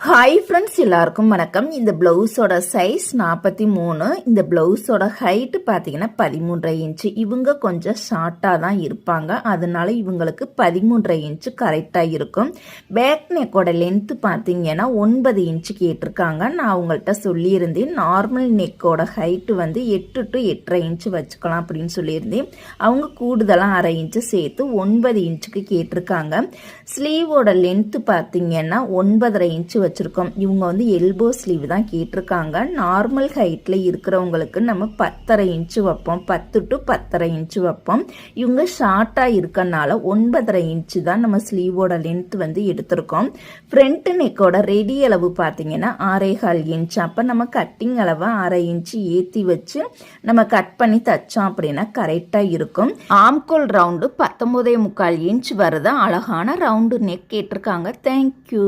Hi friends, எல்லாருக்கும் வணக்கம். இந்த பிளவுஸோட சைஸ் 43. இந்த பிளவுஸோட ஹைட்டு பார்த்தீங்கன்னா 13.5 இன்ச்சு. இவங்க கொஞ்சம் ஷார்ட்டாக தான் இருப்பாங்க, அதனால இவங்களுக்கு 13.5 இன்ச்சு கரெக்டாக இருக்கும். பேக் நெக்கோட லென்த்து பார்த்தீங்கன்னா 9 இன்ச்சு கேட்டிருக்காங்க. நான் அவங்கள்ட்ட சொல்லியிருந்தேன் நார்மல் நெக்கோட ஹைட்டு வந்து 8 to 8.5 இன்ச்சு வச்சுக்கலாம் அப்படின்னு சொல்லியிருந்தேன். அவங்க கூடுதலாக 1/2 இன்ச்சு சேர்த்து 9 இன்ச்சுக்கு கேட்டிருக்காங்க. ஸ்லீவோட லென்த்து பார்த்தீங்கன்னா 9.5 இன்ச்சு வச்சிருக்கோம். இவங்க வந்து எல்போ ஸ்லீவ் தான் கேட்டிருக்காங்க. நார்மல் ஹைட்ல இருக்கிறவங்களுக்கு நம்ம 10.5 இன்ச்சு வைப்போம், 10 to 10.5 இன்ச்சு வைப்போம். இவங்க ஷார்ட்டா இருக்கனால 9.5 இன்ச்சு தான் நம்ம ஸ்லீவோட லென்த் வந்து எடுத்திருக்கோம். ஃப்ரண்ட் நெக்கோட ரெடி அளவு பார்த்தீங்கன்னா 6.25 இன்ச்சு. அப்போ நம்ம கட்டிங் அளவை 1/2 இன்ச்சு ஏற்றி வச்சு நம்ம கட் பண்ணி தச்சோம் அப்படின்னா கரெக்டாக இருக்கும். ஆம்கோல் ரவுண்டு 19.25 இன்ச் வருது. அழகான ரவுண்டு நெக் கேட்டிருக்காங்க. தேங்க்யூ.